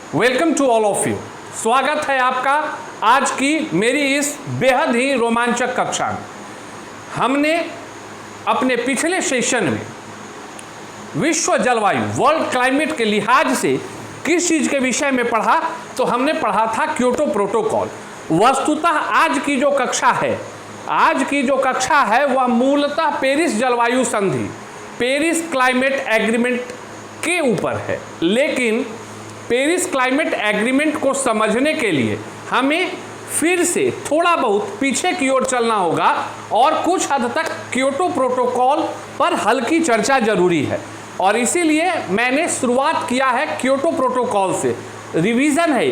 Welcome to all of you. स्वागत है आपका आज की मेरी इस बेहद ही रोमांचक कक्षा में। हमने अपने पिछले सेशन में विश्व जलवायु वर्ल्ड क्लाइमेट के लिहाज से किस चीज़ के विषय में पढ़ा, तो हमने पढ़ा था क्योटो प्रोटोकॉल। वस्तुतः आज की जो कक्षा है वह मूलतः पेरिस जलवायु संधि, पेरिस क्लाइमेट एग्रीमेंट के ऊपर है। लेकिन पेरिस क्लाइमेट एग्रीमेंट को समझने के लिए हमें फिर से थोड़ा बहुत पीछे की ओर चलना होगा और कुछ हद तक क्योटो प्रोटोकॉल पर हल्की चर्चा जरूरी है। और इसीलिए मैंने शुरुआत किया है क्योटो प्रोटोकॉल से। रिवीजन है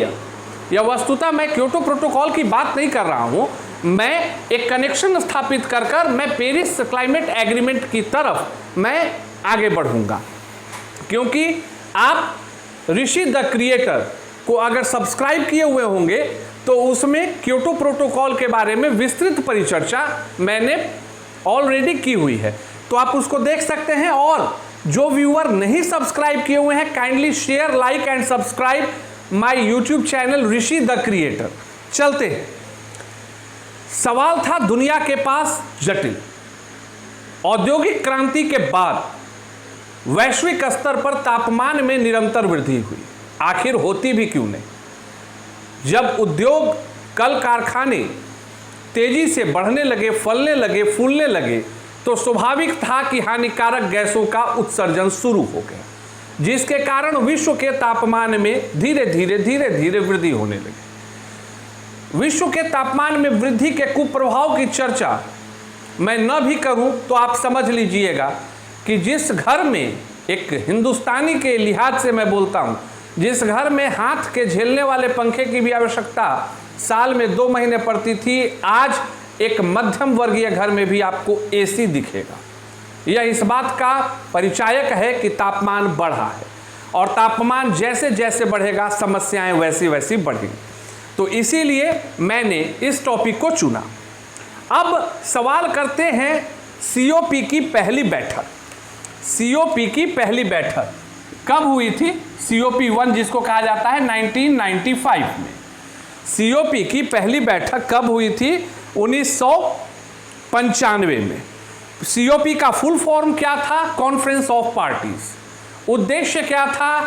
यह वस्तुतः मैं क्योटो प्रोटोकॉल की बात नहीं कर रहा हूँ, मैं एक कनेक्शन स्थापित कर मैं पेरिस क्लाइमेट एग्रीमेंट की तरफ मैं आगे बढ़ूँगा। क्योंकि आप ऋषि द क्रिएटर को अगर सब्सक्राइब किए हुए होंगे तो उसमें क्योटो प्रोटोकॉल के बारे में विस्तृत परिचर्चा मैंने ऑलरेडी की हुई है, तो आप उसको देख सकते हैं। और जो व्यूअर नहीं सब्सक्राइब किए हुए हैं, kindly share, like and subscribe my YouTube channel Rishi the creator. चलते हैं। सवाल था दुनिया के पास जटिल। औद्योगिक क्रांति के बाद वैश्विक स्तर पर तापमान में निरंतर वृद्धि हुई, आखिर होती भी क्यों नहीं। जब उद्योग कल कारखाने तेजी से बढ़ने लगे, फलने लगे, फूलने लगे, तो स्वाभाविक था कि हानिकारक गैसों का उत्सर्जन शुरू हो गया, जिसके कारण विश्व के तापमान में धीरे धीरे वृद्धि होने लगी। विश्व के तापमान में वृद्धि के कुप्रभाव की चर्चा मैं न भी करूं तो आप समझ लीजिएगा कि जिस घर में, एक हिंदुस्तानी के लिहाज से मैं बोलता हूं, जिस घर में हाथ के झेलने वाले पंखे की भी आवश्यकता साल में 2 महीने पड़ती थी, आज एक मध्यम वर्गीय घर में भी आपको एसी दिखेगा। यह इस बात का परिचायक है कि तापमान बढ़ा है, और तापमान जैसे जैसे बढ़ेगा समस्याएं वैसी वैसी बढ़ेंगी। तो इसीलिए मैंने इस टॉपिक को चुना। अब सवाल करते हैं सीओपी की पहली बैठक। सीओपी की पहली बैठक कब हुई थी? सीओपी 1 जिसको कहा जाता है 1995 में। सीओपी की पहली बैठक कब हुई थी? 1995 में। सीओपी का फुल फॉर्म क्या था? Conference of parties. उद्देश्य क्या था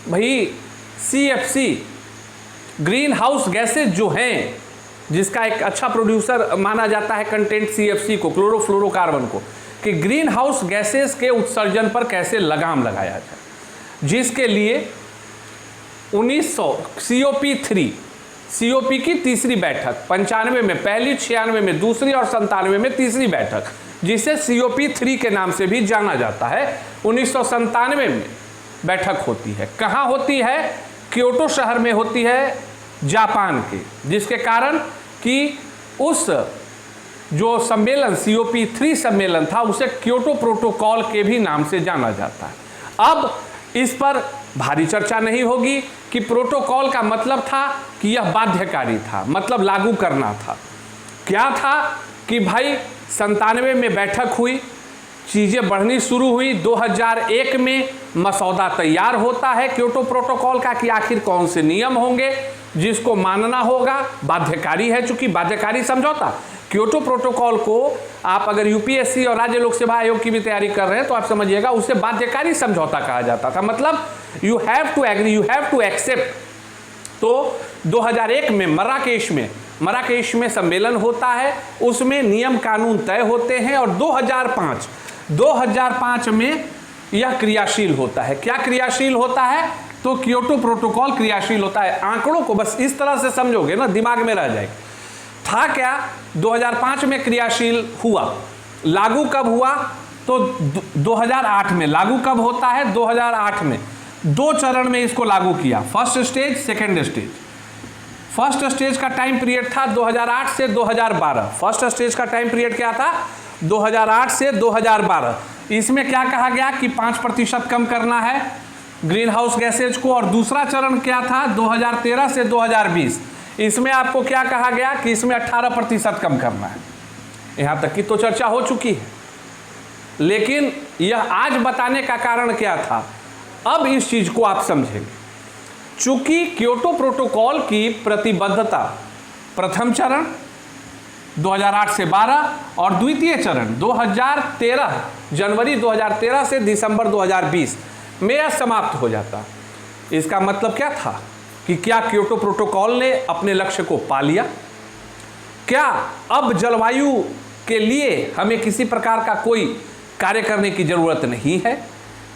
भाई? सीएफसी, ग्रीन हाउस गैसेज जो हैं, जिसका एक अच्छा प्रोड्यूसर माना जाता है कंटेंट सीएफसी को, क्लोरोफ्लोरोकार्बन को, कि ग्रीन हाउस गैसेस के उत्सर्जन पर कैसे लगाम लगाया जाए, जिसके लिए 1900 सीओपी की तीसरी बैठक, 95 में पहली, 96 में दूसरी और 97 में तीसरी बैठक, जिसे सीओपी 3 के नाम से भी जाना जाता है, 1997 में बैठक होती है। कहाँ होती है? क्योटो शहर में होती है, जापान के, जिसके कारण कि उस जो सम्मेलन सीओपी 3 सम्मेलन था उसे क्योटो प्रोटोकॉल के भी नाम से जाना जाता है। अब इस पर भारी चर्चा नहीं होगी कि प्रोटोकॉल का मतलब था कि यह बाध्यकारी था, मतलब लागू करना था। क्या था कि भाई 97 में बैठक हुई, चीज़ें बढ़नी शुरू हुई, 2001 में मसौदा तैयार होता है क्योटो प्रोटोकॉल का कि आखिर कौन से नियम होंगे जिसको मानना होगा। बाध्यकारी है, चूंकि बाध्यकारी समझौता, क्योटो प्रोटोकॉल को आप अगर यूपीएससी और राज्य लोक सेवा आयोग की भी तैयारी कर रहे हैं तो आप समझिएगा उसे बाध्यकारी समझौता कहा जाता था, मतलब you have to agree, you have to accept. तो 2001 में मराकेश में सम्मेलन होता है, उसमें नियम कानून तय होते हैं, और 2005 में यह क्रियाशील होता है। क्या क्रियाशील होता है? तो क्योटो प्रोटोकॉल क्रियाशील होता है। आंकड़ों को बस इस तरह से समझोगे ना, दिमाग में रह जाएगा। था क्या? 2005 में क्रियाशील हुआ। लागू कब हुआ? तो 2008 में। लागू कब होता है? 2008 में। 2 चरण में इसको लागू किया, first stage, second stage. First stage का टाइम पीरियड था 2008 से 2012। फर्स्ट स्टेज का टाइम पीरियड क्या था? 2008 से 2012। इसमें क्या कहा गया कि 5% कम करना है ग्रीन हाउस गैसेज को। और दूसरा चरण क्या था? 2013 से 2020। इसमें आपको क्या कहा गया कि इसमें 18% कम करना है। यहाँ तक की तो चर्चा हो चुकी है, लेकिन यह आज बताने का कारण क्या था? अब इस चीज को आप समझेंगे। चूंकि क्योटो प्रोटोकॉल की प्रतिबद्धता प्रथम चरण 2008 से 12 और द्वितीय चरण 2013 जनवरी 2013 से दिसंबर 2020 में यह समाप्त हो जाता। इसका मतलब क्या था कि क्या क्योटो प्रोटोकॉल ने अपने लक्ष्य को पा लिया? क्या अब जलवायु के लिए हमें किसी प्रकार का कोई कार्य करने की जरूरत नहीं है?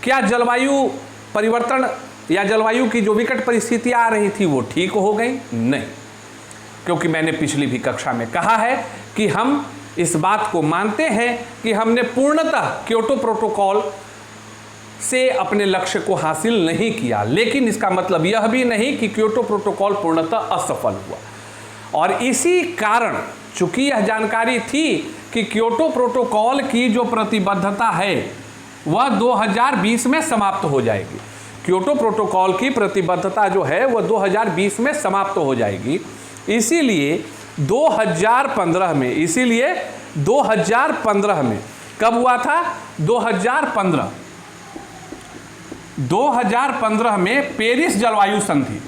क्या जलवायु परिवर्तन या जलवायु की जो विकट परिस्थितियां आ रही थी वो ठीक हो गई? नहीं, क्योंकि मैंने पिछली भी कक्षा में कहा है कि हम इस बात को मानते हैं कि हमने पूर्णतः क्योटो प्रोटोकॉल से अपने लक्ष्य को हासिल नहीं किया, लेकिन इसका मतलब यह भी नहीं कि क्योटो प्रोटोकॉल पूर्णतः असफल हुआ। और इसी कारण चूंकि यह जानकारी थी कि क्योटो प्रोटोकॉल की जो प्रतिबद्धता है वह 2020 में समाप्त हो जाएगी, क्योटो प्रोटोकॉल की प्रतिबद्धता जो है वह 2020 में समाप्त हो जाएगी, इसीलिए 2015 में कब हुआ था? 2015 में पेरिस जलवायु संधि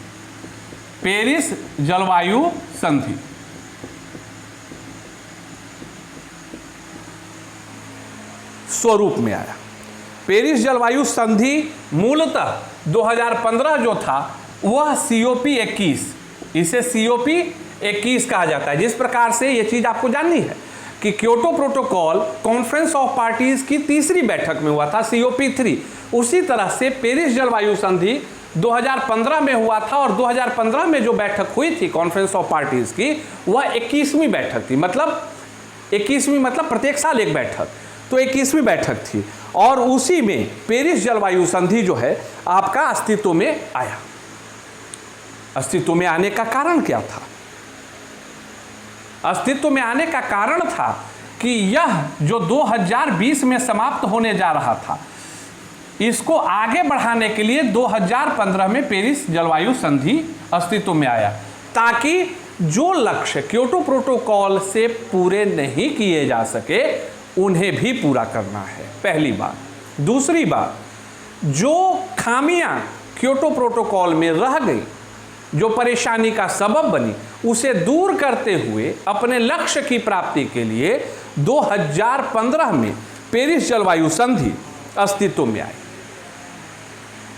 स्वरूप में आया। पेरिस जलवायु संधि मूलतः 2015 जो था वह COP21, इसे COP21 कहा जाता है। जिस प्रकार से ये चीज आपको जाननी है कि Kyoto protocol conference of parties की तीसरी बैठक में हुआ था COP3, उसी तरह से पेरिस जलवायु संधि 2015 में हुआ था और 2015 में जो बैठक हुई थी कॉन्फ्रेंस ऑफ पार्टीज की वह 21वीं बैठक थी। मतलब 21वीं मतलब प्रत्येक साल एक बैठक, तो 21वीं बैठक थी और उसी में पेरिस जलवायु संधि जो है आपका अस्तित्व में आया। अस्तित्व में आने का कारण क्या था? अस्तित्व में आने का कारण था कि यह जो 2020 में समाप्त होने जा रहा था इसको आगे बढ़ाने के लिए 2015 में पेरिस जलवायु संधि अस्तित्व में आया, ताकि जो लक्ष्य क्योटो प्रोटोकॉल से पूरे नहीं किए जा सके उन्हें भी पूरा करना है, पहली बात। दूसरी बात, जो खामियां क्योटो प्रोटोकॉल में रह गई, जो परेशानी का सबब बनी, उसे दूर करते हुए अपने लक्ष्य की प्राप्ति के लिए 2015 में पेरिस जलवायु संधि अस्तित्व में आई।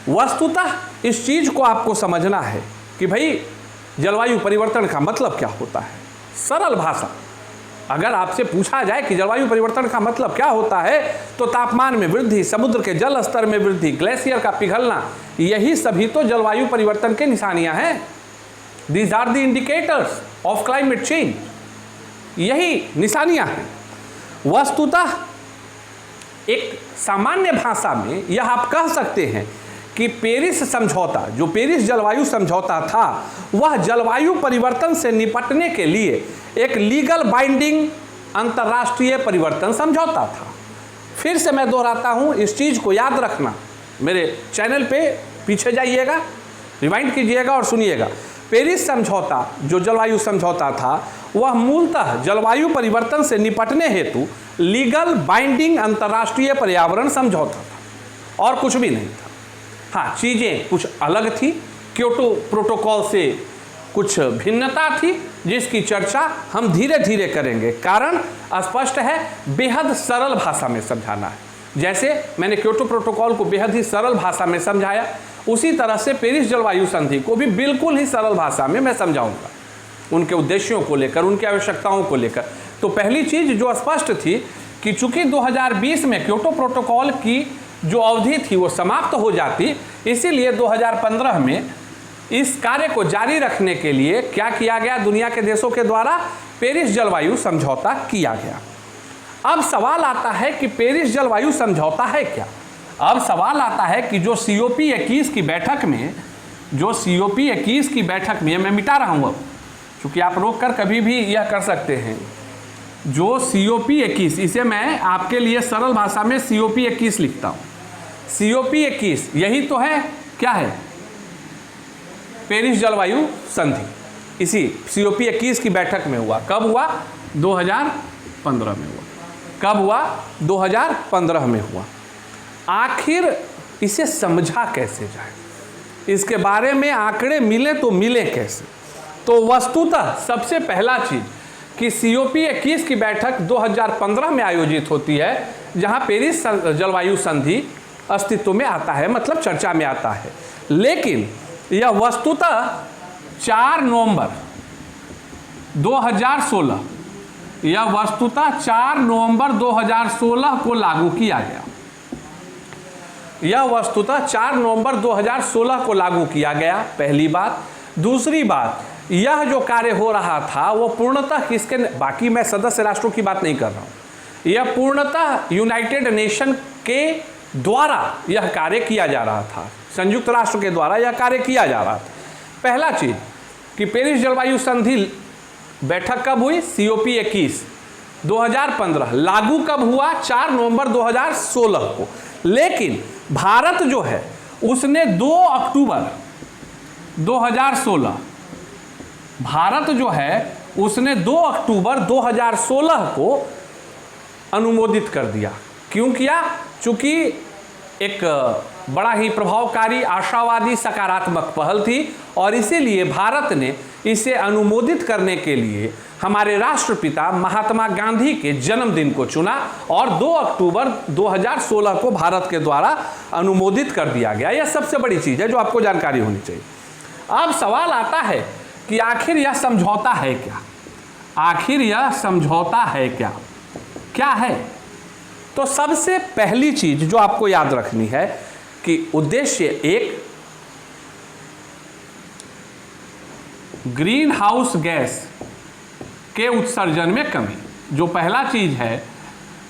वस्तुतः इस चीज को आपको समझना है कि भाई जलवायु परिवर्तन का मतलब क्या होता है। सरल भाषा, अगर आपसे पूछा जाए कि जलवायु परिवर्तन का मतलब क्या होता है तो तापमान में वृद्धि, समुद्र के जल स्तर में वृद्धि, ग्लेशियर का पिघलना, यही सभी तो जलवायु परिवर्तन के निशानियां हैं। These are the indicators of climate change, यही निशानियां हैं। वस्तुतः एक सामान्य भाषा में यह आप कह सकते हैं कि पेरिस समझौता, जो पेरिस जलवायु समझौता था, वह जलवायु परिवर्तन से निपटने के लिए एक लीगल बाइंडिंग अंतर्राष्ट्रीय परिवर्तन समझौता था। फिर से मैं दोहराता हूं, इस चीज को याद रखना। मेरे चैनल पे पीछे जाइएगा, रिवाइंड कीजिएगा और सुनिएगा। पेरिस समझौता जो जलवायु समझौता था वह मूलतः जलवायु परिवर्तन से निपटने हेतु लीगल बाइंडिंग अंतर्राष्ट्रीय पर्यावरण समझौता था और कुछ भी नहीं था। हाँ, चीज़ें कुछ अलग थी, क्योटो प्रोटोकॉल से कुछ भिन्नता थी जिसकी चर्चा हम धीरे धीरे करेंगे। कारण स्पष्ट है, बेहद सरल भाषा में समझाना है। जैसे मैंने क्योटो प्रोटोकॉल को बेहद ही सरल भाषा में समझाया, उसी तरह से पेरिस जलवायु संधि को भी बिल्कुल ही सरल भाषा में मैं समझाऊंगा, उनके उद्देश्यों को लेकर, उनकी आवश्यकताओं को लेकर। तो पहली चीज़ जो स्पष्ट थी कि चूंकि 2020 में क्योटो प्रोटोकॉल की जो अवधि थी वो समाप्त हो जाती, इसीलिए 2015 में इस कार्य को जारी रखने के लिए क्या किया गया? दुनिया के देशों के द्वारा पेरिस जलवायु समझौता किया गया। अब सवाल आता है कि पेरिस जलवायु समझौता है क्या? अब सवाल आता है कि जो COP21 की बैठक में, मैं मिटा रहा हूँ अब, क्योंकि आप रोक कर कभी भी यह कर सकते हैं। जो COP21, इसे मैं आपके लिए सरल भाषा में COP21 लिखता हूँ। COP21 यही तो है, क्या है? पेरिस जलवायु संधि। इसी COP21 की बैठक में हुआ। कब हुआ? 2015 में हुआ। कब हुआ? 2015 में हुआ। आखिर इसे समझा कैसे जाए? इसके बारे में आंकड़े मिले तो मिले कैसे? तो वस्तुतः सबसे पहला चीज कि COP21 की बैठक 2015 में आयोजित होती है, जहां पेरिस जलवायु संधि अस्तित्व में आता है, मतलब चर्चा में आता है। लेकिन यह वस्तुतः 4 नवंबर 2016 यह वस्तुतः 4 नवंबर 2016 को लागू किया गया। यह वस्तुतः 4 नवंबर 2016 को लागू किया गया, पहली बात। दूसरी बात, यह जो कार्य हो रहा था वो पूर्णतः किसके, बाकी मैं सदस्य राष्ट्रों की बात नहीं कर रहा हूँ, यह पूर्णतः यूनाइटेड नेशन के द्वारा यह कार्य किया जा रहा था, संयुक्त राष्ट्र के द्वारा यह कार्य किया जा रहा था। पहला चीज कि पेरिस जलवायु संधि बैठक कब हुई? COP21 2015, लागू कब हुआ? 4 नवंबर 2016 को। लेकिन भारत जो है उसने 2 अक्टूबर 2016 भारत जो है उसने 2 अक्टूबर 2016 को अनुमोदित कर दिया। क्यों किया? चूंकि एक बड़ा ही प्रभावकारी, आशावादी, सकारात्मक पहल थी और इसीलिए भारत ने इसे अनुमोदित करने के लिए हमारे राष्ट्रपिता महात्मा गांधी के जन्मदिन को चुना और 2 अक्टूबर 2016 को भारत के द्वारा अनुमोदित कर दिया गया। यह सबसे बड़ी चीज़ है जो आपको जानकारी होनी चाहिए। अब सवाल आता है कि आखिर यह समझौता है क्या? आखिर यह समझौता है क्या? क्या है? तो सबसे पहली चीज जो आपको याद रखनी है कि उद्देश्य एक, ग्रीन हाउस गैस के उत्सर्जन में कमी। जो पहला चीज है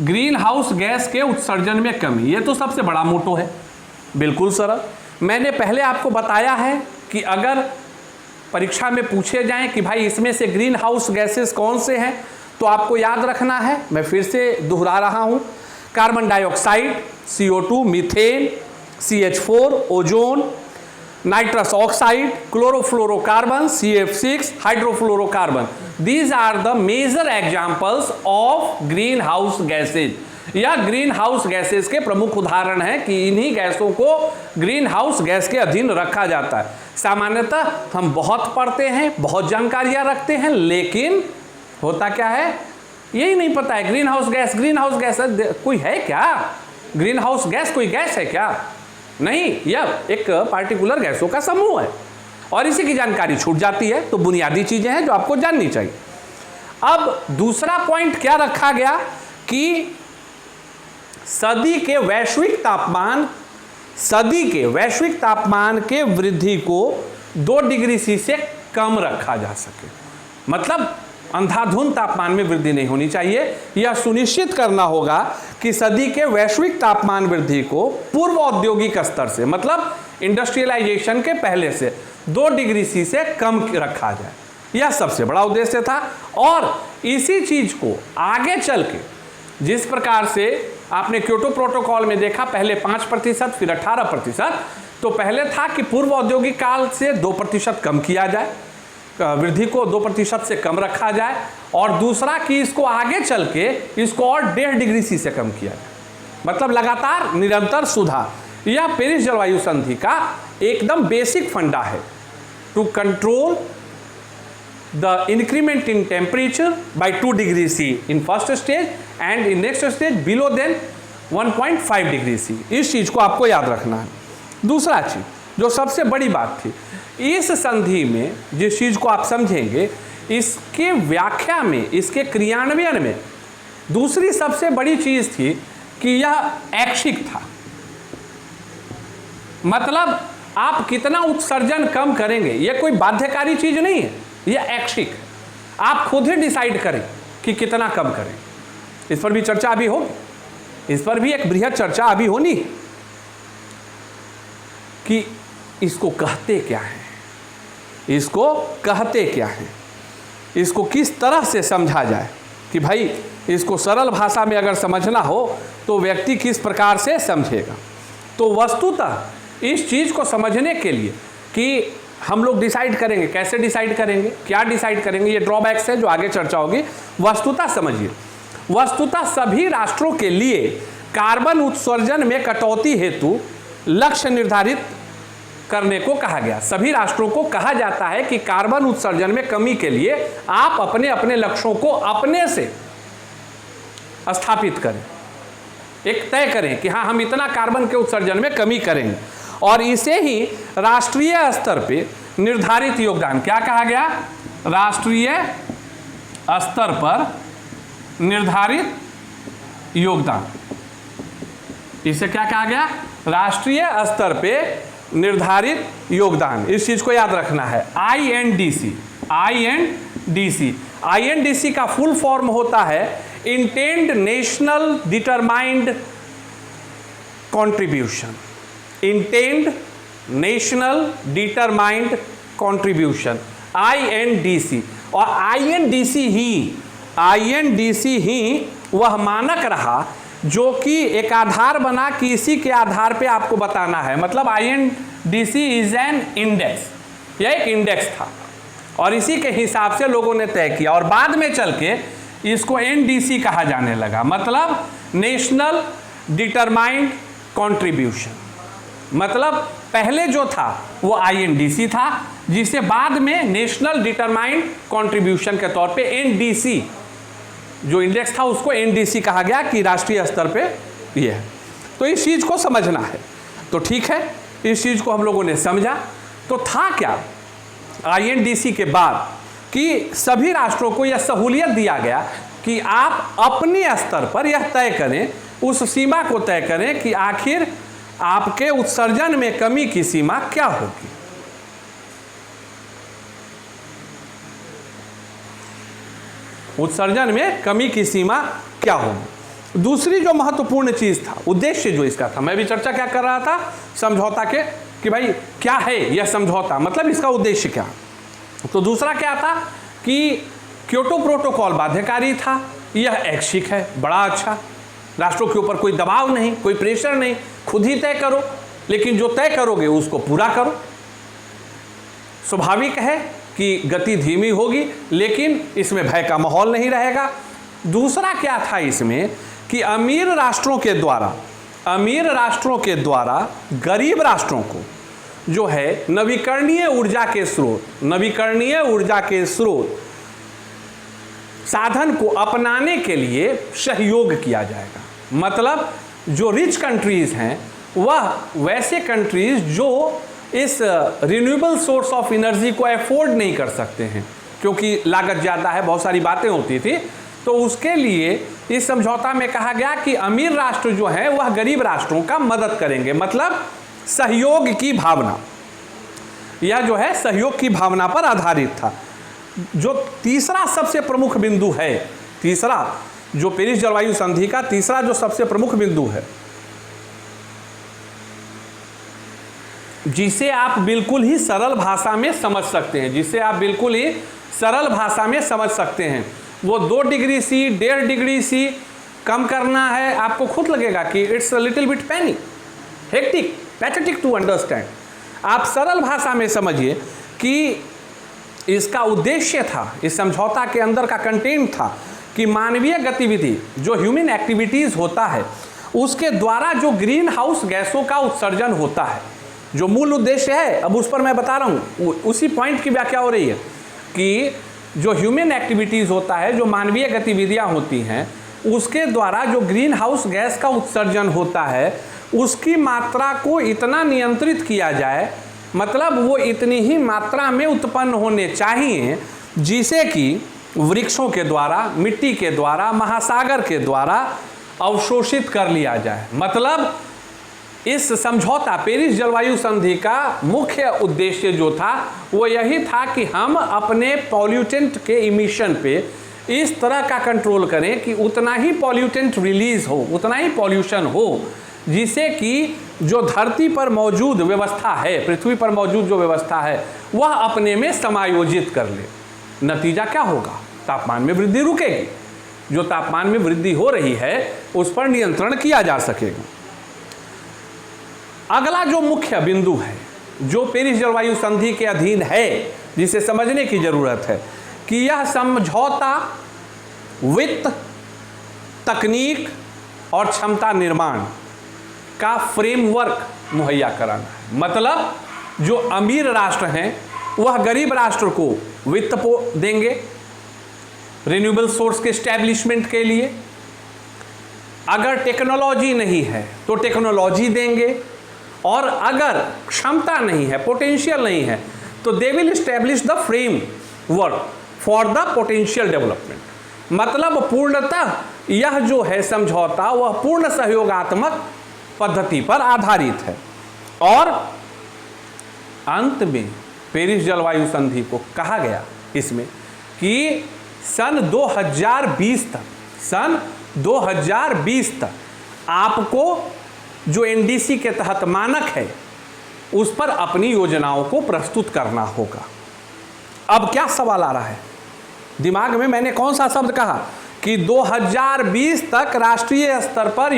ग्रीन हाउस गैस के उत्सर्जन में कमी, ये तो सबसे बड़ा मोटो है, बिल्कुल सरल। मैंने पहले आपको बताया है कि अगर परीक्षा में पूछे जाएं कि भाई इसमें से ग्रीन हाउस गैसेस कौन से हैं, तो आपको याद रखना है, मैं फिर से दोहरा रहा हूं, carbon dioxide CO2, methane CH4, ozone, nitrous oxide, chlorofluorocarbon CF6, hydrofluorocarbon. These are the major examples of green house gases। यह ग्रीन हाउस गैसेस के प्रमुख उदाहरण हैं कि इन्हीं गैसों को ग्रीन हाउस गैस के अधीन रखा जाता है। सामान्यतः हम बहुत पढ़ते हैं, बहुत जानकारियां रखते हैं, लेकिन होता क्या है यही नहीं पता है। ग्रीन हाउस गैस कोई है क्या? ग्रीन हाउस गैस कोई गैस है क्या? नहीं, यह एक पार्टिकुलर गैसों का समूह है और इसी की जानकारी छूट जाती है। तो बुनियादी चीजें हैं जो आपको जाननी चाहिए। अब दूसरा पॉइंट क्या रखा गया कि सदी के वैश्विक तापमान के वृद्धि को 2 डिग्री C से कम रखा जा सके। मतलब अंधाधुंध तापमान में वृद्धि नहीं होनी चाहिए। यह सुनिश्चित करना होगा कि सदी के वैश्विक तापमान वृद्धि को पूर्व औद्योगिक स्तर से, मतलब इंडस्ट्रियलाइजेशन के पहले से 2 डिग्री C से कम रखा जाए। यह सबसे बड़ा उद्देश्य था। और इसी चीज को आगे चल के जिस प्रकार से आपने क्योटो प्रोटोकॉल में देखा, पहले 5% फिर 18%, तो पहले था कि पूर्व औद्योगिक काल से 2% कम किया जाए, वृद्धि को 2% से कम रखा जाए, और दूसरा कि इसको आगे चल के इसको और 1.5 डिग्री C से कम किया जाए। मतलब लगातार निरंतर सुधार। यह पेरिस जलवायु संधि का एकदम बेसिक फंडा है, to control the increment in temperature by 2 degree C in first stage and in next stage below then 1.5 degree C। इस चीज को आपको याद रखना है। दूसरा चीज जो सबसे बड़ी बात थी इस संधि में, जिस चीज को आप समझेंगे, इसके व्याख्या में, इसके क्रियान्वयन में दूसरी सबसे बड़ी चीज थी कि यह ऐच्छिक था। मतलब आप कितना उत्सर्जन कम करेंगे यह कोई बाध्यकारी चीज नहीं है, यह ऐच्छिक। आप खुद ही डिसाइड करें कि कितना कम करें। इस पर भी चर्चा अभी होगी, इस पर भी एक बृहद चर्चा अभी होनी है कि इसको कहते क्या है, इसको कहते क्या है, इसको किस तरह से समझा जाए कि भाई इसको सरल भाषा में अगर समझना हो तो व्यक्ति किस प्रकार से समझेगा। तो वस्तुतः इस चीज़ को समझने के लिए कि हम लोग डिसाइड करेंगे, कैसे डिसाइड करेंगे, क्या डिसाइड करेंगे, ये ड्रॉबैक्स है जो आगे चर्चा होगी। वस्तुतः समझिए, वस्तुतः सभी राष्ट्रों के लिए कार्बन उत्सर्जन में कटौती हेतु लक्ष्य निर्धारित करने को कहा गया। सभी राष्ट्रों को कहा जाता है कि कार्बन उत्सर्जन में कमी के लिए आप अपने अपने लक्ष्यों को अपने से स्थापित करें, एक तय करें कि हाँ हम इतना कार्बन के उत्सर्जन में कमी करेंगे, और इसे ही राष्ट्रीय स्तर पे निर्धारित योगदान क्या कहा गया? राष्ट्रीय स्तर पर निर्धारित योगदान, इसे क्या कहा गया? राष्ट्रीय स्तर पे निर्धारित योगदान। इस चीज को याद रखना है, INDC। INDC का फुल फॉर्म होता है intend national determined contribution. Intend national determined contribution, INDC। और INDC ही वह मानक रहा जो कि एक आधार बना कि इसी के आधार पे आपको बताना है। मतलब INDC इज एन इंडेक्स, यह एक इंडेक्स था और इसी के हिसाब से लोगों ने तय किया, और बाद में चल के इसको NDC कहा जाने लगा, मतलब नेशनल डिटरमाइंड कंट्रीब्यूशन। मतलब पहले जो था वो INDC था, जिसे बाद में नेशनल डिटरमाइंड कंट्रीब्यूशन के तौर पे NDC जो इंडेक्स था उसको NDC कहा गया कि राष्ट्रीय स्तर पे ये है। तो इस चीज़ को समझना है। तो ठीक है, इस चीज़ को हम लोगों ने समझा। तो था क्या INDC के बाद कि सभी राष्ट्रों को यह सहूलियत दिया गया कि आप अपने स्तर पर यह तय करें, उस सीमा को तय करें कि आखिर आपके उत्सर्जन में कमी की सीमा क्या होगी। उत्सर्जन में कमी की सीमा क्या होगी। दूसरी जो महत्वपूर्ण चीज था, उद्देश्य जो इसका था, मैं भी चर्चा क्या कर रहा था समझौता के, कि भाई क्या है यह समझौता, मतलब इसका उद्देश्य क्या। तो दूसरा क्या था कि क्योटो प्रोटोकॉल बाध्यकारी था, यह ऐच्छिक है, बड़ा अच्छा, राष्ट्रों के ऊपर कोई दबाव नहीं, कोई प्रेशर नहीं, खुद ही तय करो, लेकिन जो तय करोगे उसको पूरा करो। स्वाभाविक है कि गति धीमी होगी, लेकिन इसमें भय का माहौल नहीं रहेगा। दूसरा क्या था इसमें कि अमीर राष्ट्रों के द्वारा गरीब राष्ट्रों को जो है नवीकरणीय ऊर्जा के स्रोत साधन को अपनाने के लिए सहयोग किया जाएगा। मतलब जो रिच कंट्रीज हैं वह वैसे कंट्रीज जो इस रिन्यूएबल सोर्स ऑफ एनर्जी को अफोर्ड नहीं कर सकते हैं, क्योंकि लागत ज़्यादा है, बहुत सारी बातें होती थी, तो उसके लिए इस समझौता में कहा गया कि अमीर राष्ट्र जो है वह गरीब राष्ट्रों का मदद करेंगे। मतलब सहयोग की भावना, यह जो है सहयोग की भावना पर आधारित था। जो तीसरा सबसे प्रमुख बिंदु है, तीसरा जो पेरिस जलवायु संधि का तीसरा जो सबसे प्रमुख बिंदु है, जिसे आप बिल्कुल ही सरल भाषा में समझ सकते हैं, वो 2 डिग्री सी 1.5 डिग्री सी कम करना है। आपको खुद लगेगा कि it's a little bit hectic, pathetic to understand. आप सरल भाषा में समझिए कि इसका उद्देश्य था, इस समझौता के अंदर का कंटेंट था कि मानवीय गतिविधि जो ह्यूमन एक्टिविटीज़ होता है उसके द्वारा जो ग्रीन हाउस गैसों का उत्सर्जन होता है, जो मूल उद्देश्य है, अब उस पर मैं बता रहा हूँ, उसी पॉइंट की व्याख्या हो रही है कि जो ह्यूमन एक्टिविटीज़ होता है, जो मानवीय गतिविधियाँ होती हैं, उसके द्वारा जो ग्रीन हाउस गैस का उत्सर्जन होता है उसकी मात्रा को इतना नियंत्रित किया जाए, मतलब वो इतनी ही मात्रा में उत्पन्न होने चाहिए जिसे कि वृक्षों के द्वारा, मिट्टी के द्वारा, महासागर के द्वारा अवशोषित कर लिया जाए। मतलब इस समझौता पेरिस जलवायु संधि का मुख्य उद्देश्य जो था वो यही था कि हम अपने पॉल्यूटेंट के इमिशन पे इस तरह का कंट्रोल करें कि उतना ही पॉल्यूटेंट रिलीज हो, उतना ही पॉल्यूशन हो, जिसे कि जो धरती पर मौजूद व्यवस्था है, पृथ्वी पर मौजूद जो व्यवस्था है, वह अपने में समायोजित कर ले। नतीजा क्या होगा? तापमान में वृद्धि रुकेगी, जो तापमान में वृद्धि हो रही है उस पर नियंत्रण किया जा सकेगा। अगला जो मुख्य बिंदु है जो पेरिस जलवायु संधि के अधीन है, जिसे समझने की जरूरत है कि यह समझौता वित्त, तकनीक और क्षमता निर्माण का फ्रेमवर्क मुहैया कराना है। मतलब जो अमीर राष्ट्र हैं वह गरीब राष्ट्र को वित्त देंगे रिन्यूएबल सोर्स के स्टैब्लिशमेंट के लिए। अगर टेक्नोलॉजी नहीं है तो टेक्नोलॉजी देंगे, और अगर क्षमता नहीं है, पोटेंशियल नहीं है, तो they will establish the framework for the potential development. मतलब पूर्णतः यह जो है समझौता वह पूर्ण सहयोगात्मक पद्धति पर आधारित है। और अंत में पेरिस जलवायु संधि को कहा गया इसमें कि सन 2020 तक आपको जो एनडीसी के तहत मानक है उस पर अपनी योजनाओं को प्रस्तुत करना होगा। अब क्या सवाल आ रहा है दिमाग में, मैंने कौन सा शब्द कहा कि 2020 तक राष्ट्रीय स्तर पर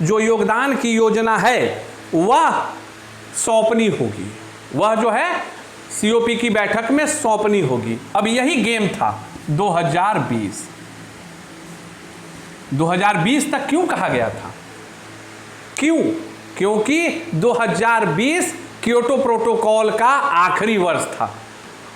जो योगदान की योजना है वह सौंपनी होगी, वह जो है सीओपी की बैठक में सौंपनी होगी। अब यही गेम था 2020 तक क्यों कहा गया था? क्यों? क्योंकि 2020 क्योटो प्रोटोकॉल का आखिरी वर्ष था,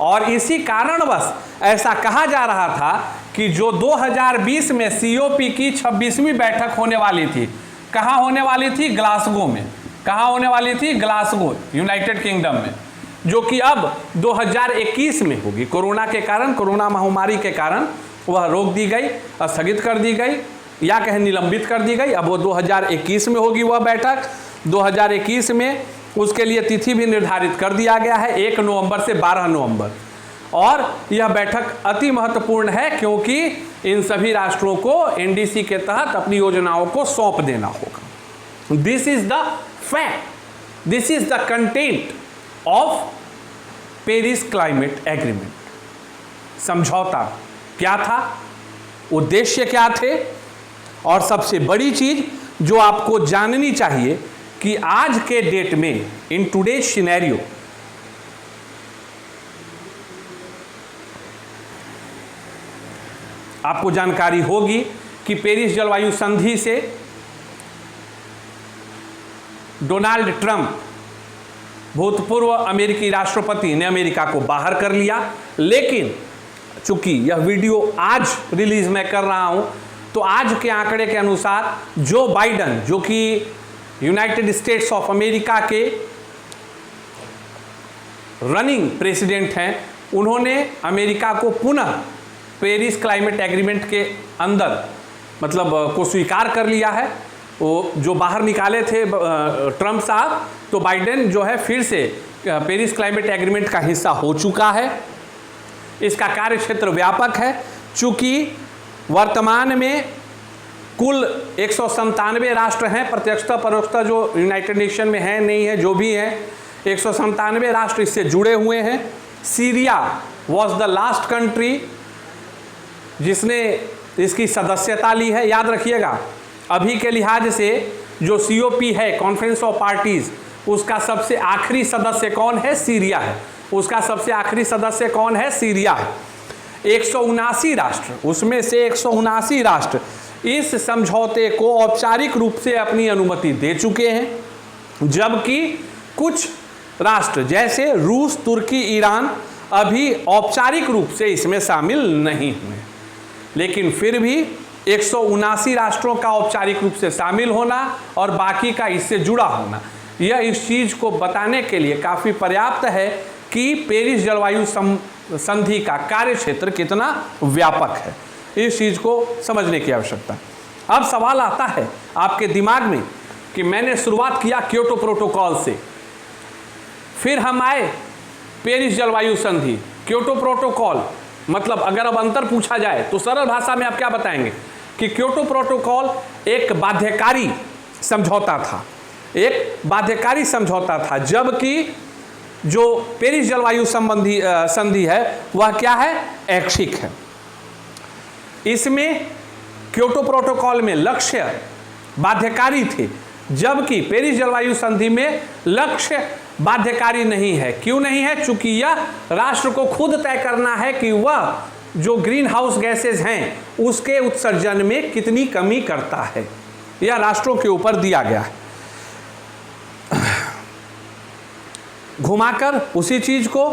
और इसी कारणवश ऐसा कहा जा रहा था कि जो 2020 में सीओपी की 26वीं बैठक होने वाली थी, कहाँ होने वाली थी? ग्लासगो में। कहाँ होने वाली थी? ग्लासगो, यूनाइटेड किंगडम में, जो कि अब 2021 में होगी। कोरोना के कारण, कोरोना महामारी के कारण वह रोक दी गई, स्थगित कर दी गई, या कहें निलंबित कर दी गई। अब वो 2021 में होगी वह बैठक। 2021 में उसके लिए तिथि भी निर्धारित कर दिया गया है, 1 नवंबर से 12 नवंबर। और यह बैठक अति महत्वपूर्ण है क्योंकि इन सभी राष्ट्रों को एनडीसी के तहत अपनी योजनाओं को सौंप देना होगा। This is the fact, this is the content of Paris climate agreement. समझौता क्या था, उद्देश्य क्या थे, और सबसे बड़ी चीज जो आपको जाननी चाहिए कि आज के डेट में, इन टुडेज सिनेरियो, आपको जानकारी होगी कि पेरिस जलवायु संधि से डोनाल्ड ट्रंप, भूतपूर्व अमेरिकी राष्ट्रपति, ने अमेरिका को बाहर कर लिया। लेकिन चूंकि यह वीडियो आज रिलीज मैं कर रहा हूं, तो आज के आंकड़े के अनुसार जो बाइडन, जो कि यूनाइटेड स्टेट्स ऑफ अमेरिका के रनिंग प्रेसिडेंट हैं, उन्होंने अमेरिका को पुनः पेरिस क्लाइमेट एग्रीमेंट के अंदर मतलब को स्वीकार कर लिया है। वो जो बाहर निकाले थे ट्रंप साहब, तो बाइडेन जो है फिर से पेरिस क्लाइमेट एग्रीमेंट का हिस्सा हो चुका है। इसका कार्य क्षेत्र व्यापक है, चूँकि वर्तमान में कुल 197 राष्ट्र हैं, प्रत्यक्षता परोक्षता जो यूनाइटेड नेशन में है नहीं है, जो भी है 197 राष्ट्र इससे जुड़े हुए हैं। Syria was the last country जिसने इसकी सदस्यता ली है। याद रखिएगा, अभी के लिहाज से जो सीओपी है, कॉन्फ्रेंस ऑफ पार्टीज, उसका सबसे आखिरी सदस्य कौन है? सीरिया है। उसका सबसे आखिरी सदस्य कौन है? सीरिया है। 179 राष्ट्र, उसमें से 179 राष्ट्र इस समझौते को औपचारिक रूप से अपनी अनुमति दे चुके हैं, जबकि कुछ राष्ट्र जैसे रूस, तुर्की, ईरान अभी औपचारिक रूप से इसमें शामिल नहीं हुए। लेकिन फिर भी 179 राष्ट्रों का औपचारिक रूप से शामिल होना और बाकी का इससे जुड़ा होना, यह इस चीज़ को बताने के लिए काफ़ी पर्याप्त है कि पेरिस जलवायु संधि का कार्य क्षेत्र कितना व्यापक है। इस चीज़ को समझने की आवश्यकता। अब सवाल आता है आपके दिमाग में कि मैंने शुरुआत किया क्योटो प्रोटोकॉल से, फिर हम आए पेरिस जलवायु संधि। क्योटो प्रोटोकॉल मतलब अगर अब अंतर पूछा जाए तो सरल भाषा में आप क्या बताएंगे कि क्योटो प्रोटोकॉल एक बाध्यकारी समझौता था, एक बाध्यकारी समझौता था, जबकि जो पेरिस जलवायु संधि है वह क्या है? ऐच्छिक है। इसमें क्योटो प्रोटोकॉल में लक्ष्य बाध्यकारी थे, जबकि पेरिस जलवायु संधि में लक्ष्य बाध्यकारी नहीं है। क्यों नहीं है? चूंकि यह राष्ट्र को खुद तय करना है कि वह जो ग्रीन हाउस गैसेज हैं उसके उत्सर्जन में कितनी कमी करता है। यह राष्ट्रों के ऊपर दिया गया है। घुमाकर उसी चीज को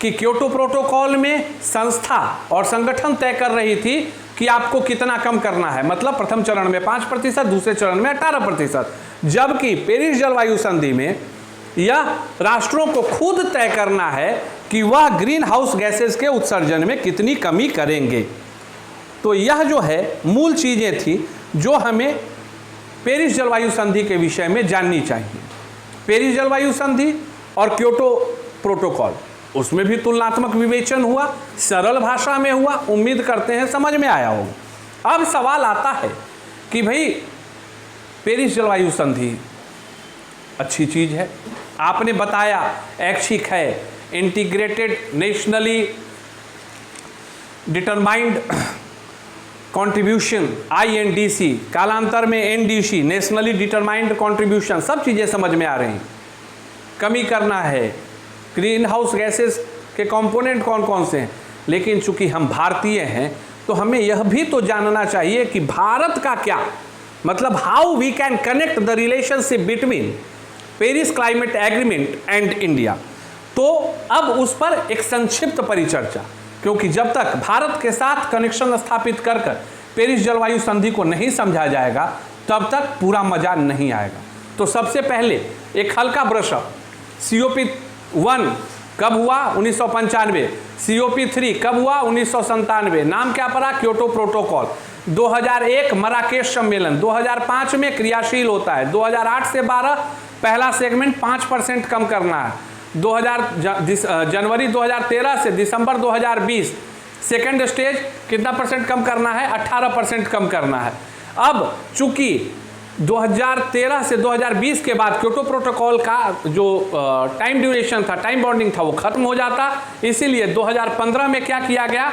कि क्योटो प्रोटोकॉल में संस्था और संगठन तय कर रही थी कि आपको कितना कम करना है, मतलब प्रथम चरण में 5%, दूसरे चरण में 18%, जबकि पेरिस जलवायु संधि में यह राष्ट्रों को खुद तय करना है कि वह ग्रीन हाउस गैसेस के उत्सर्जन में कितनी कमी करेंगे। तो यह जो है मूल चीजें थी जो हमें पेरिस जलवायु संधि के विषय में जाननी चाहिए। पेरिस जलवायु संधि और क्योटो प्रोटोकॉल, उसमें भी तुलनात्मक विवेचन हुआ, सरल भाषा में हुआ, उम्मीद करते हैं समझ में आया होगा। अब सवाल आता है कि भाई पेरिस जलवायु संधि अच्छी चीज है, आपने बताया ऐच्छिक है, integrated nationally determined contribution INDC, कालांतर में NDC, नेशनली डिटरमाइंड कंट्रीब्यूशन, सब चीजें समझ में आ रही। कमी करना है, ग्रीन हाउस गैसेस के कंपोनेंट कौन कौन से हैं, लेकिन चूंकि हम भारतीय हैं तो हमें यह भी तो जानना चाहिए कि भारत का क्या मतलब, how we can connect the relationship between Paris climate agreement and India. तो अब उस पर एक संक्षिप्त परिचर्चा, क्योंकि जब तक भारत के साथ कनेक्शन स्थापित कर पेरिस जलवायु संधि को नहीं समझा जाएगा तब तक पूरा मजा नहीं आएगा। तो सबसे पहले एक हल्का ब्रशअप, COP1 कब हुआ? 1995। COP3 कब हुआ? 1997। नाम क्या पड़ा? Kyoto protocol. 2001 मराकेश सम्मेलन, 2005 में क्रियाशील होता है। 2008 से 12 पहला सेगमेंट 5% कम करना है। जनवरी 2013 से दिसंबर 2020 सेकेंड स्टेज कितना परसेंट कम करना है? 18% कम करना है। अब चूंकि 2013 से 2020 के बाद क्योटो प्रोटोकॉल का जो टाइम ड्यूरेशन था, टाइम बॉन्डिंग था, वो खत्म हो जाता, इसीलिए 2015 में क्या किया गया?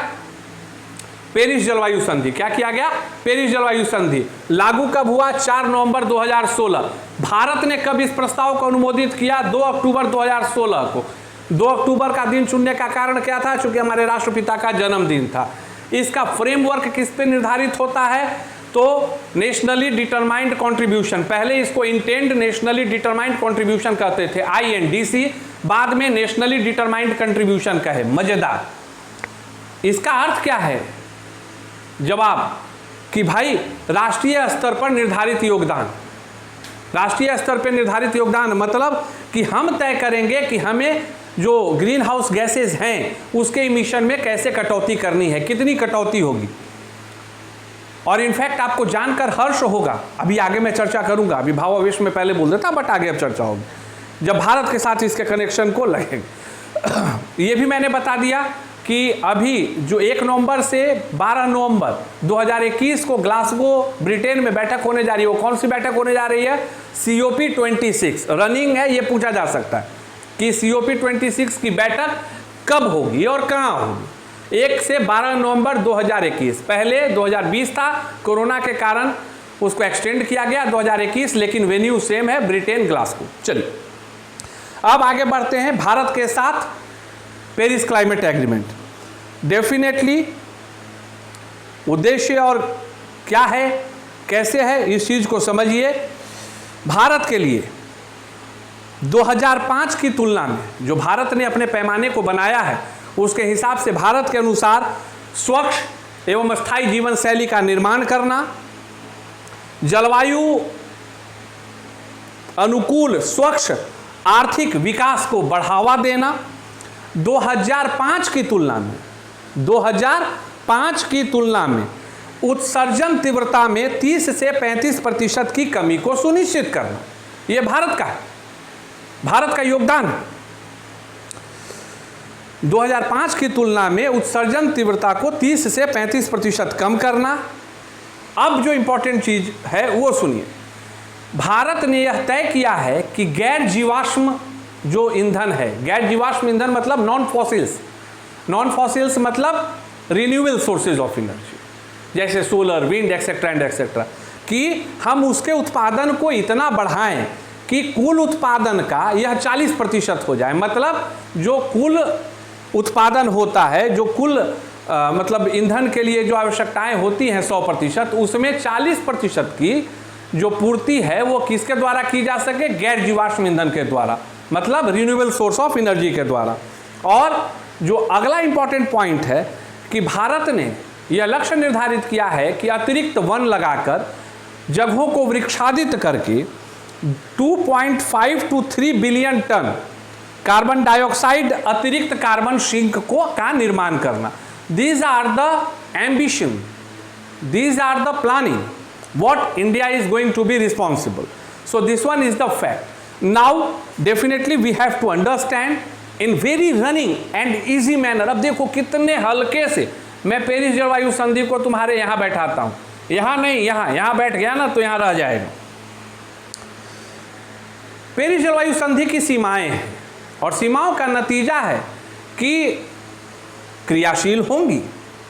पेरिस जलवायु संधि। क्या किया गया? पेरिस जलवायु संधि लागू कब हुआ? 4 नवंबर 2016। भारत ने कब इस प्रस्ताव को अनुमोदित किया? 2 अक्टूबर 2016 को। 2 अक्टूबर का दिन चुनने का कारण क्या था? चूंकि हमारे राष्ट्रपिता का जन्मदिन था। इसका फ्रेमवर्क किस पे निर्धारित होता है? तो नेशनली डिटरमाइंड कंट्रीब्यूशन, पहले इसको इंटेंड नेशनली डिटरमाइंड कंट्रीब्यूशन कहते थे INDC, बाद में नेशनली डिटरमाइंड कंट्रीब्यूशन कहे। मजेदार। इसका अर्थ क्या है? जवाब कि भाई राष्ट्रीय स्तर पर निर्धारित योगदान, राष्ट्रीय स्तर पर निर्धारित योगदान मतलब कि हम तय करेंगे कि हमें जो ग्रीन हाउस गैसेज हैं उसके इमिशन में कैसे कटौती करनी है, कितनी कटौती होगी। और इनफैक्ट आपको जानकर हर्ष होगा, अभी आगे मैं चर्चा करूंगा, अभी भावावेश में पहले बोल देता, बट आगे अब चर्चा होगी जब भारत के साथ इसके कनेक्शन को लगेगा। ये भी मैंने बता दिया कि अभी जो 1 नवंबर से 12 नवंबर 2021 को ग्लासगो ब्रिटेन में बैठक होने जा रही है। वो कौन सी बैठक होने जा रही है? COP26 रनिंग है। ये पूछा जा सकता है कि COP26 की बैठक कब होगी और कहाँ होगी। 1 से 12 नवंबर 2021, पहले 2020 था, कोरोना के कारण उसको एक्सटेंड किया गया 2021, लेकिन वेन्यू सेम है, ब्रिटेन ग्लासगो। चलिए अब आगे बढ़ते हैं भारत के साथ पेरिस क्लाइमेट एग्रीमेंट। डेफिनेटली उद्देश्य और क्या है, कैसे है, इस चीज को समझिए। भारत के लिए 2005 की तुलना में जो भारत ने अपने पैमाने को बनाया है उसके हिसाब से भारत के अनुसार स्वच्छ एवं स्थायी जीवन शैली का निर्माण करना, जलवायु अनुकूल स्वच्छ आर्थिक विकास को बढ़ावा देना, 2005 की तुलना में उत्सर्जन तीव्रता में 30 से 35% की कमी को सुनिश्चित करना, यह भारत का है, भारत का योगदान है। 2005 की तुलना में उत्सर्जन तीव्रता को 30 से 35% कम करना। अब जो इंपॉर्टेंट चीज है वो सुनिए, भारत ने यह तय किया है कि गैर जीवाश्म जो ईंधन है, गैर जीवाश्म ईंधन मतलब नॉन फॉसिल्स मतलब रिन्यूएबल सोर्सेज ऑफ एनर्जी, जैसे solar, wind etcetera and etcetera, कि हम उसके उत्पादन को इतना बढ़ाएं कि कुल उत्पादन का यह 40% हो जाए। मतलब जो कुल उत्पादन होता है, जो कुल मतलब ईंधन के लिए जो आवश्यकताएं होती हैं 100%, उसमें 40% की जो पूर्ति है वो किसके द्वारा की जा सके? गैर जीवाश्म ईंधन के द्वारा। मतलब रिन्यूएबल सोर्स ऑफ एनर्जी के द्वारा। और जो अगला इंपॉर्टेंट पॉइंट है कि भारत ने यह लक्ष्य निर्धारित किया है कि अतिरिक्त वन लगाकर जगहों को वृक्षादित करके 2.5 to 3 billion ton carbon dioxide अतिरिक्त कार्बन सिंक का निर्माण करना। These are the ambition, these are the planning what India is going to be responsible. So this one is the fact. Now definitely we have to understand in very running and easy manner. अब देखो कितने हल्के से मैं Paris जलवायु संधि को तुम्हारे यहाँ बैठाता हूँ, यहाँ नहीं, यहाँ बैठ गया ना तो यहाँ रह जाएगा। पेरिस जलवायु संधि की सीमाएं हैं और सीमाओं का नतीजा है कि क्रियाशील होंगी,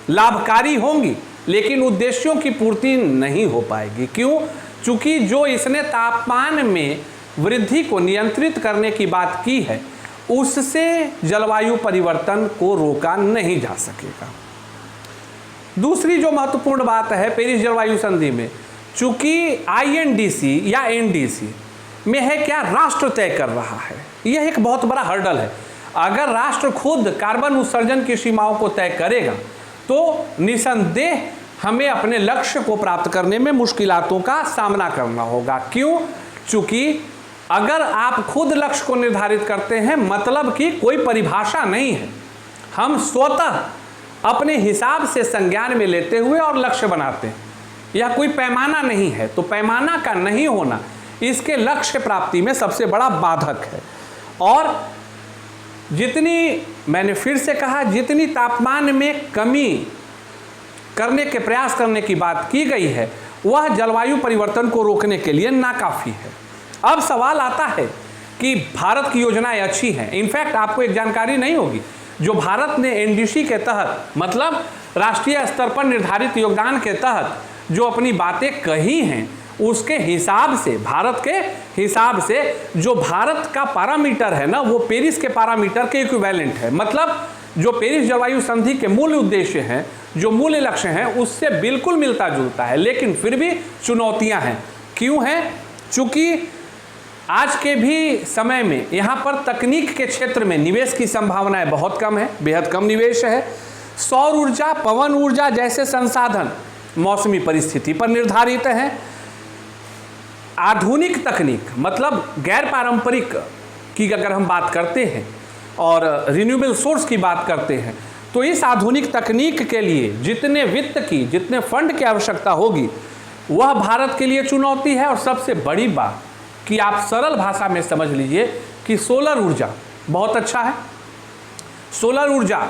लाभकारी होंगी, लेकिन उद्देश्यों की पूर्ति नहीं हो पाएगी। क्यों? चूंकि जो इसने तापमान में वृद्धि को नियंत्रित करने की बात की है उससे जलवायु परिवर्तन को रोका नहीं जा सकेगा। दूसरी जो महत्वपूर्ण बात है पेरिस जलवायु संधि में, चूंकि INDC या NDC में है क्या, राष्ट्र तय कर रहा है, यह एक बहुत बड़ा हर्डल है। अगर राष्ट्र खुद कार्बन उत्सर्जन की सीमाओं को तय करेगा तो निसंदेह हमें अपने लक्ष्य को प्राप्त करने में मुश्किलातों का सामना करना होगा। क्यों? चूंकि अगर आप खुद लक्ष्य को निर्धारित करते हैं मतलब कि कोई परिभाषा नहीं है, हम स्वतः अपने हिसाब से संज्ञान में लेते हुए और लक्ष्य बनाते हैं, यह कोई पैमाना नहीं है। तो पैमाना का नहीं होना इसके लक्ष्य प्राप्ति में सबसे बड़ा बाधक है। और जितनी, मैंने फिर से कहा, जितनी तापमान में कमी करने के प्रयास करने की बात की गई है वह जलवायु परिवर्तन को रोकने के लिए नाकाफी है। अब सवाल आता है कि भारत की योजनाएं अच्छी हैं। इनफैक्ट आपको एक जानकारी नहीं होगी, जो भारत ने NDC के तहत मतलब राष्ट्रीय स्तर पर निर्धारित योगदान के तहत जो अपनी बातें कही हैं उसके हिसाब से, भारत के हिसाब से जो भारत का पैरामीटर है ना वो पेरिस के पैरामीटर के इक्विवेलेंट है। मतलब जो पेरिस जलवायु संधि के मूल उद्देश्य हैं, जो मूल लक्ष्य हैं उससे बिल्कुल मिलता जुलता है, लेकिन फिर भी चुनौतियां हैं। क्यों हैं? चूंकि आज के भी समय में यहाँ पर तकनीक के क्षेत्र में निवेश की संभावनाएं बहुत कम है, बेहद कम निवेश है। सौर ऊर्जा, पवन ऊर्जा जैसे संसाधन मौसमी परिस्थिति पर निर्धारित हैं। आधुनिक तकनीक मतलब गैर पारंपरिक की अगर हम बात करते हैं और रिन्यूएबल सोर्स की बात करते हैं तो इस आधुनिक तकनीक के लिए जितने वित्त की, जितने फंड की आवश्यकता होगी वह भारत के लिए चुनौती है। और सबसे बड़ी बात कि आप सरल भाषा में समझ लीजिए कि सोलर ऊर्जा बहुत अच्छा है। सोलर ऊर्जा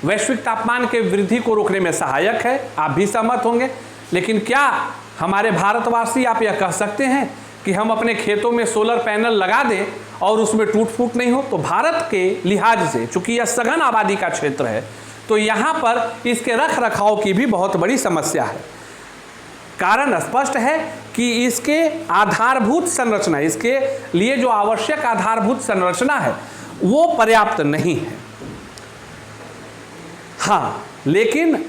वैश्विक तापमान के वृद्धि को रोकने में सहायक है, आप भी सहमत होंगे। लेकिन क्या हमारे भारतवासी आप यह कह सकते हैं कि हम अपने खेतों में सोलर पैनल लगा दें और उसमें टूट फूट नहीं हो? तो भारत के लिहाज से चूंकि यह सघन आबादी का क्षेत्र है तो यहाँ पर इसके रख रखाव की भी बहुत बड़ी समस्या है। कारण स्पष्ट है कि इसके आधारभूत संरचना, इसके लिए जो आवश्यक आधारभूत संरचना है वो पर्याप्त नहीं है। हाँ, लेकिन